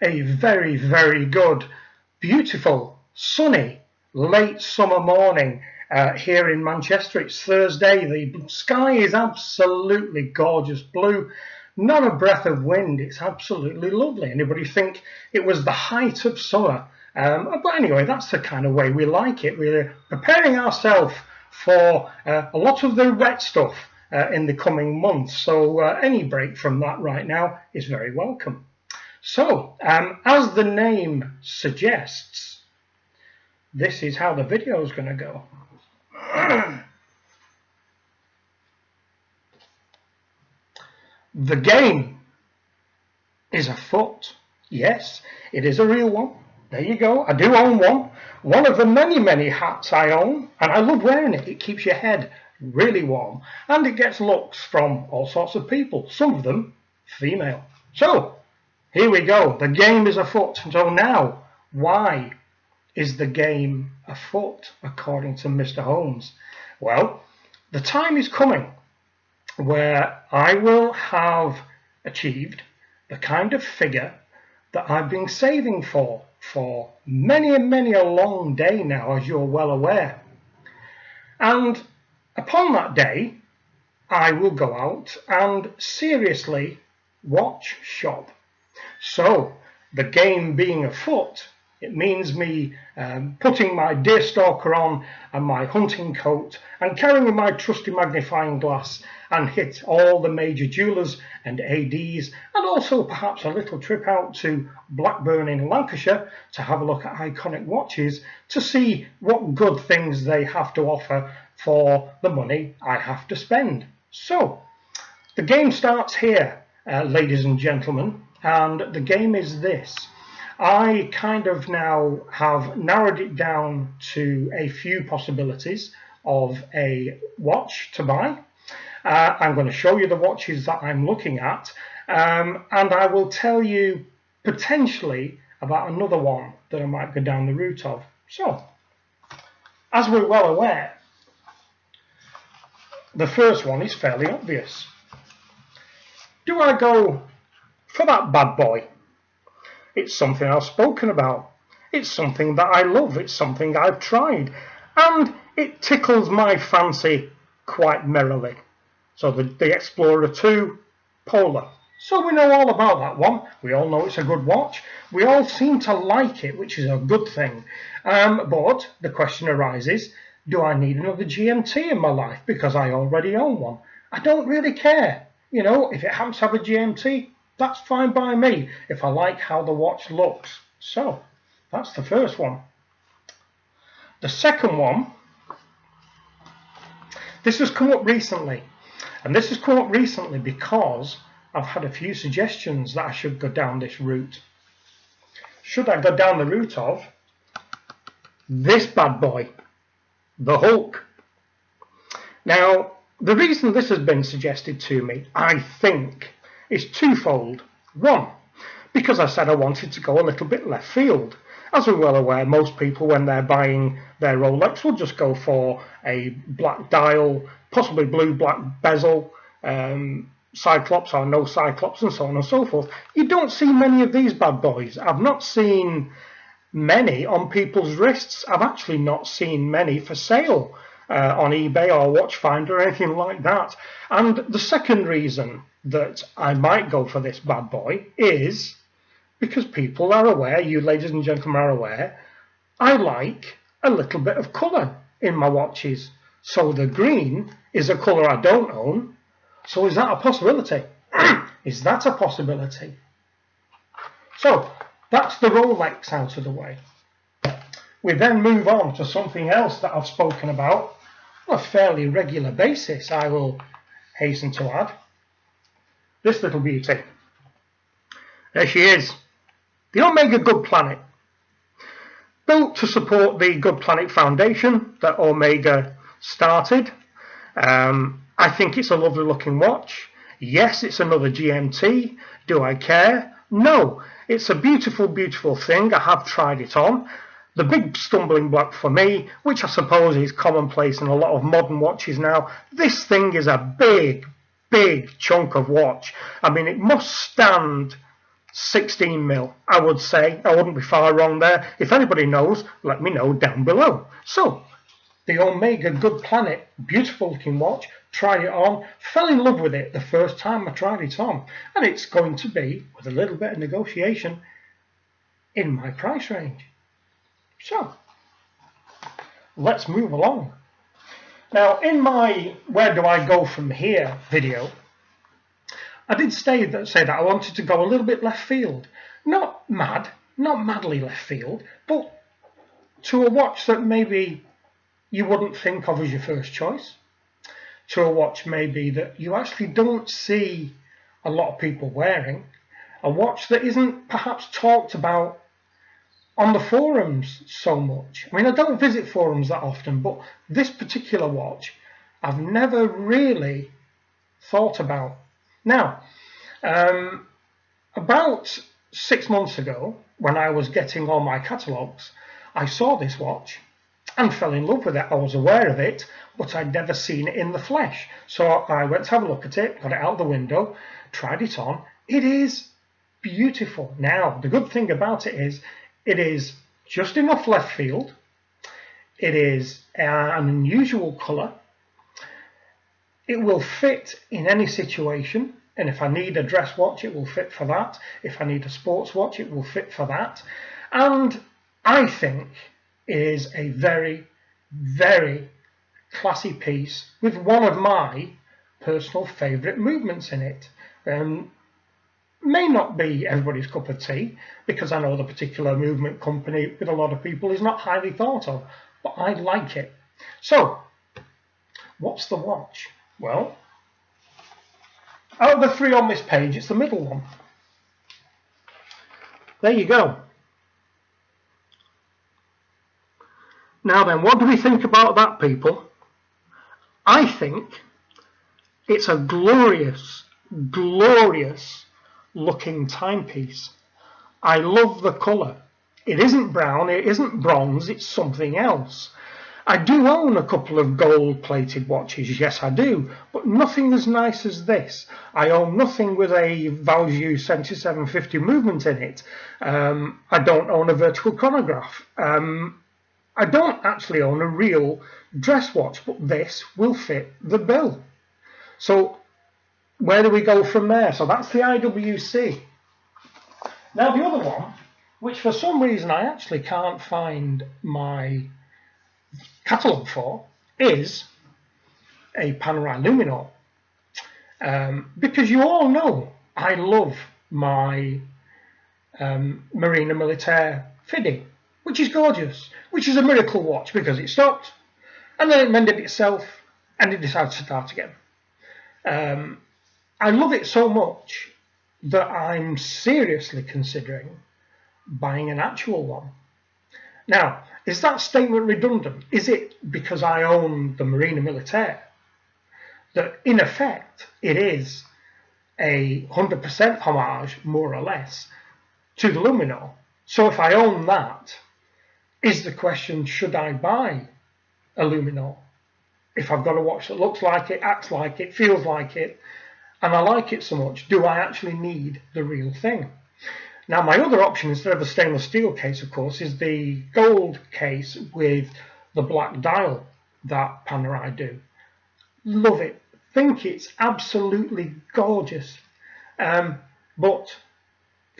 a very, very good, beautiful, sunny, late summer morning here in Manchester. It's Thursday. The sky is absolutely gorgeous blue. Not a breath of wind. It's absolutely lovely. Anybody think it was the height of summer? But anyway, that's the kind of way we like it. We're preparing ourselves for a lot of the wet stuff in the coming months. So any break from that right now is very welcome. So, as the name suggests, this is how the video is going to go. The game is afoot. Yes, it is a real one. There you go. I do own one. One of the many, many hats I own, and I love wearing it. It keeps your head really warm, and it gets looks from all sorts of people, some of them female. So, here we go. The game is afoot. So now, why is the game afoot, according to Mr. Holmes? Well, the time is coming where I will have achieved the kind of figure that I've been saving for many and many a long day now, as you're well aware. And upon that day, I will go out and seriously watch shop. So, the game being afoot, it means me putting my deerstalker on and my hunting coat and carrying my trusty magnifying glass and hit all the major jewellers and ADs, and also perhaps a little trip out to Blackburn in Lancashire to have a look at iconic watches to see what good things they have to offer for the money I have to spend. So, the game starts here, ladies and gentlemen. And the game is this. I kind of now have narrowed it down to a few possibilities of a watch to buy. I'm going to show you the watches that I'm looking at, and I will tell you potentially about another one that I might go down the route of. So, as we're well aware, the first one is fairly obvious. Do I go for that bad boy? It's something I've spoken about. It's something that I love. It's something I've tried. And it tickles my fancy quite merrily. So the Explorer 2 Polar. So we know all about that one. We all know it's a good watch. We all seem to like it, which is a good thing. But the question arises, do I need another GMT in my life? Because I already own one. I don't really care. You know, if it happens to have a GMT, that's fine by me if I like how the watch looks. So, that's the first one. The second one, this has come up recently. And this has come up recently because I've had a few suggestions that I should go down this route. Should I go down the route of this bad boy, the Hulk? Now, the reason this has been suggested to me, I think, is twofold. One, because I said I wanted to go a little bit left field. As we're well aware, most people, when they're buying their Rolex, will just go for a black dial, possibly blue-black bezel, cyclops or no cyclops, and so on and so forth. You don't see many of these bad boys. I've not seen many on people's wrists. I've actually not seen many for sale on eBay or Watchfinder or anything like that. And the second reason that I might go for this bad boy is because people are aware, you ladies and gentlemen are aware, I like a little bit of colour in my watches. So the green is a colour I don't own. So is that a possibility? Is that a possibility? So that's the Rolex out of the way. We then move on to something else that I've spoken about on a fairly regular basis, I will hasten to add. This little beauty. There she is. The Omega Good Planet. Built to support the Good Planet Foundation that Omega started. I think it's a lovely looking watch. Yes, it's another GMT. Do I care? No. It's a beautiful, beautiful thing. I have tried it on. The big stumbling block for me, which I suppose is commonplace in a lot of modern watches now, this thing is a big, big chunk of watch. I mean, it must stand 16mm, I would say. I wouldn't be far wrong there. If anybody knows, let me know down below. So, the Omega Good Planet, beautiful looking watch, tried it on, fell in love with it the first time I tried it on, and it's going to be, with a little bit of negotiation, in my price range. So, let's move along. Now, in my Where Do I Go From Here video, I did say that I wanted to go a little bit left field. Not madly left field, but to a watch that maybe you wouldn't think of as your first choice, to a watch maybe that you actually don't see a lot of people wearing, a watch that isn't perhaps talked about on the forums so much. I mean, I don't visit forums that often, but this particular watch I've never really thought about. Now, about 6 months ago, when I was getting all my catalogues, I saw this watch and fell in love with it. I was aware of it, but I'd never seen it in the flesh. So I went to have a look at it, got it out the window, tried it on. It is beautiful. Now, the good thing about it is just enough left field. It is an unusual colour. It will fit in any situation. And if I need a dress watch, it will fit for that. If I need a sports watch, it will fit for that. And I think it is a very, very classy piece with one of my personal favourite movements in it. May not be everybody's cup of tea, because I know the particular movement company with a lot of people is not highly thought of, but I like it. So, what's the watch? Well, out of the three on this page, it's the middle one. There you go. Now then, what do we think about that, people? I think it's a glorious, glorious looking timepiece. I love the colour. It isn't brown, it isn't bronze, it's something else. I do own a couple of gold-plated watches, yes I do, but nothing as nice as this. I own nothing with a Value 7750 movement in it. I don't own a vertical chronograph. I don't actually own a real dress watch, but this will fit the bill. So where do we go from there? So that's the IWC. Now the other one, which for some reason I actually can't find my catalogue for, is a Panerai Luminor. Because you all know I love my Marina Militaire fitting, which is gorgeous, which is a miracle watch because it stopped and then it mended itself and it decided to start again. I love it so much that I'm seriously considering buying an actual one. Now, is that statement redundant? Is it because I own the Marina Militaire that in effect it is a 100% homage, more or less, to the Luminor? So if I own that, is the question, should I buy a Luminor? If I've got a watch that looks like it, acts like it, feels like it, and I like it so much, do I actually need the real thing? Now, my other option, instead of a stainless steel case, of course, is the gold case with the black dial that Panerai do. Love it. Think it's absolutely gorgeous. But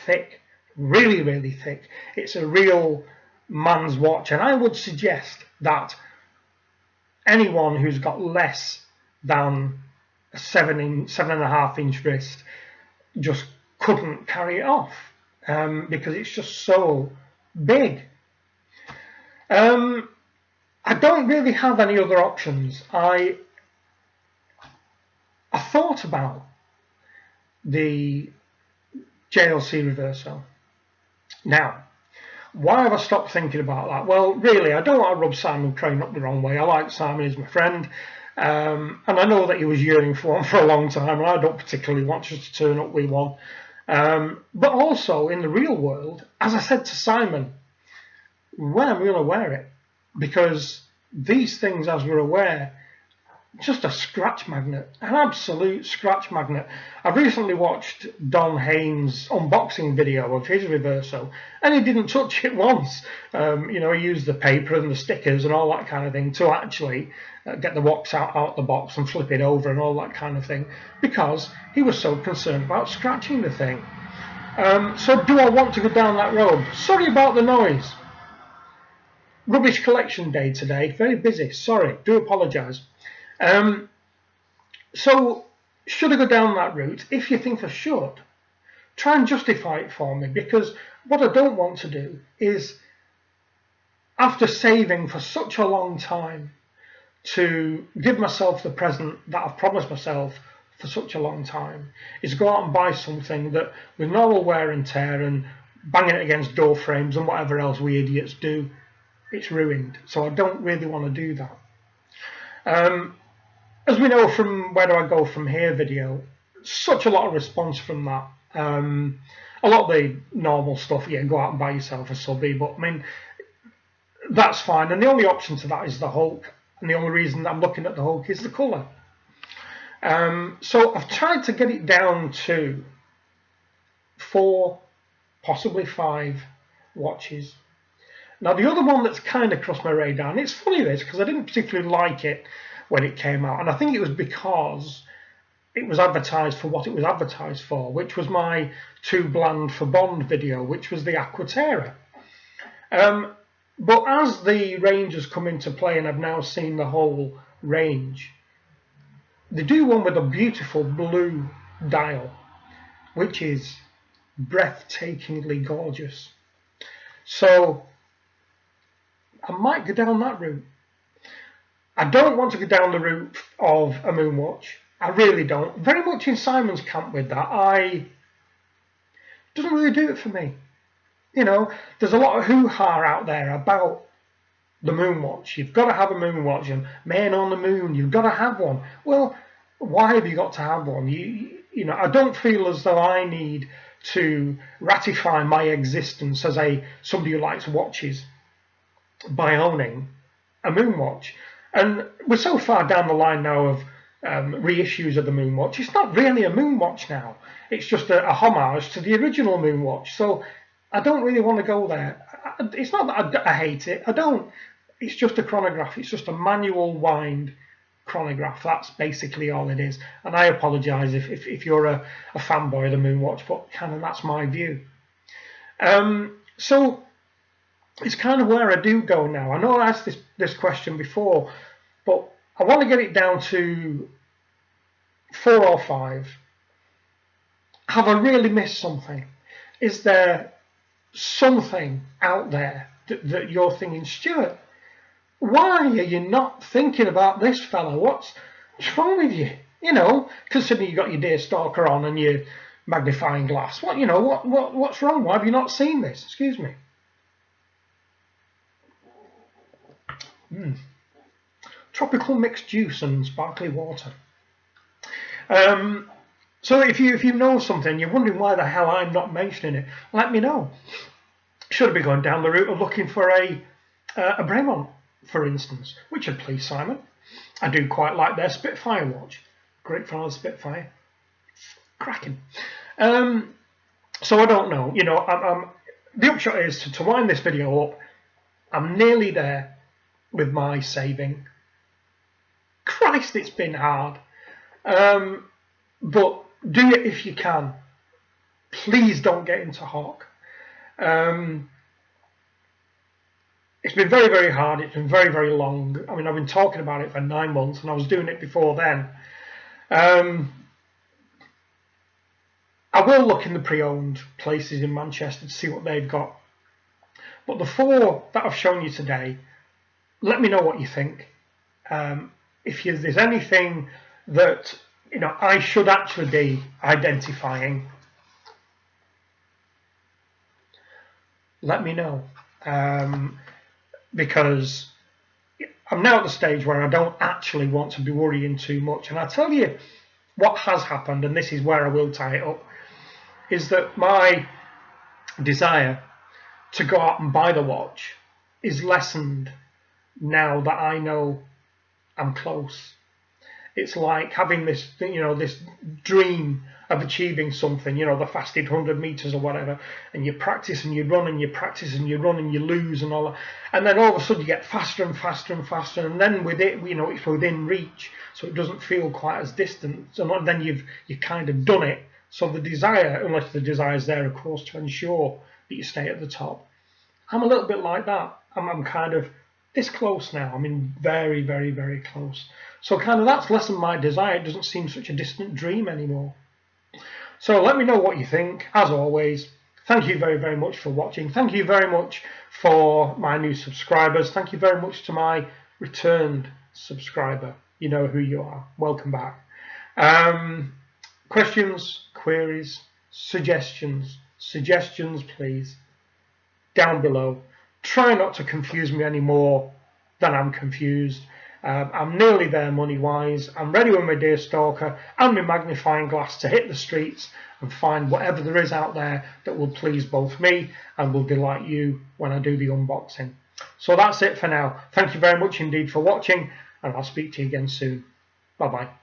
thick. Really, really thick. It's a real man's watch. And I would suggest that anyone who's got less than a 7.5 inch wrist just couldn't carry it off. Because it's just so big. I don't really have any other options. I thought about the JLC Reverso. Now, why have I stopped thinking about that? Well, really, I don't want to rub Simon Crane up the wrong way. I like Simon, he's my friend. And I know that he was yearning for one for a long time, and I don't particularly want just to turn up with one. But also in the real world, as I said to Simon, when am I going to wear it? Because these things, as we're aware, just a scratch magnet, an absolute scratch magnet. I've recently watched Don Haynes' unboxing video of his Reverso, and he didn't touch it once. You know, he used the paper and the stickers and all that kind of thing to actually get the wax out the box and flip it over and all that kind of thing, because he was so concerned about scratching the thing. So do I want to go down that road? Sorry about the noise. Rubbish collection day today, very busy, sorry, do apologise. So should I go down that route? If you think I should, try and justify it for me, because what I don't want to do is, after saving for such a long time to give myself the present that I've promised myself for such a long time, is go out and buy something that with normal wear and tear and banging it against door frames and whatever else we idiots do, it's ruined. So I don't really want to do that. As we know from Where Do I Go From Here video, such a lot of response from that. A lot of the normal stuff, yeah, go out and buy yourself a subby, but I mean, that's fine. And the only option to that is the Hulk. And the only reason I'm looking at the Hulk is the colour. So I've tried to get it down to 4, possibly 5 watches. Now the other one that's kind of crossed my radar, and it's funny this, because I didn't particularly like it when it came out, and I think it was because it was advertised for what it was advertised for, which was my Too Bland for Bond video, which was the Aquaterra. But as the range has come into play, and I've now seen the whole range, they do one with a beautiful blue dial, which is breathtakingly gorgeous. So I might go down that route. I don't want to go down the route of a Moonwatch. I really don't. Very much in Simon's camp with that. It doesn't really do it for me. You know, there's a lot of hoo-ha out there about the Moonwatch. You've got to have a Moonwatch, and man on the moon, you've got to have one. Well, why have you got to have one? You know, I don't feel as though I need to ratify my existence as somebody who likes watches by owning a Moonwatch. And we're so far down the line now of reissues of the Moonwatch. It's not really a Moonwatch now. It's just a homage to the original Moonwatch. So I don't really want to go there. It's not that I hate it. I don't. It's just a chronograph. It's just a manual wind chronograph. That's basically all it is. And I apologise if you're a fanboy of the Moonwatch, but kind of that's my view. So it's kind of where I do go now. I know I asked this question before, but I want to get it down to 4 or 5. Have I really missed something? Is there something out there that you're thinking, Stuart, why are you not thinking about this fella? What's wrong with you? You know, considering you got your Deerstalker on and your magnifying glass. What's wrong? Why have you not seen this? Excuse me. Tropical mixed juice and sparkly water. So if you know something, you're wondering why the hell I'm not mentioning it, let me know. Should I be going down the route of looking for a Bremont, for instance, which would please Simon. I do quite like their Spitfire watch. Great fan of the Spitfire. Cracking. So I don't know. You know, the upshot is to wind this video up. I'm nearly there with my saving. Christ, it's been hard. But do it if you can. Please don't get into Hawk. It's been very, very hard. It's been very, very long. I mean, I've been talking about it for 9 months, and I was doing it before then. I will look in the pre-owned places in Manchester to see what they've got. But the 4 that I've shown you today, let me know what you think. If there's anything that I should actually be identifying, let me know. Because I'm now at the stage where I don't actually want to be worrying too much. And I tell you what has happened, and this is where I will tie it up, is that my desire to go out and buy the watch is lessened now that I know I'm close. it's like having this, this dream of achieving something, the fasted 100 meters or whatever, and you practice and you run and you practice and you run and you lose and all that, and then all of a sudden you get faster and faster and faster, and then with it, it's within reach, so it doesn't feel quite as distant, and then you've kind of done it. So the desire, unless the desire is there, of course, to ensure that you stay at the top. I'm a little bit like that. I'm kind of this close now. I mean, very, very, very close. So kind of that's lessened my desire. It doesn't seem such a distant dream anymore. So let me know what you think. As always, thank you very, very much for watching. Thank you very much for my new subscribers. Thank you very much to my returned subscriber. You know who you are. Welcome back. Questions, queries, suggestions, please, down below. Try not to confuse me any more than I'm confused. I'm nearly there money-wise. I'm ready with my deer stalker and my magnifying glass to hit the streets and find whatever there is out there that will please both me and will delight you when I do the unboxing. So that's it for now. Thank you very much indeed for watching, and I'll speak to you again soon. Bye-bye.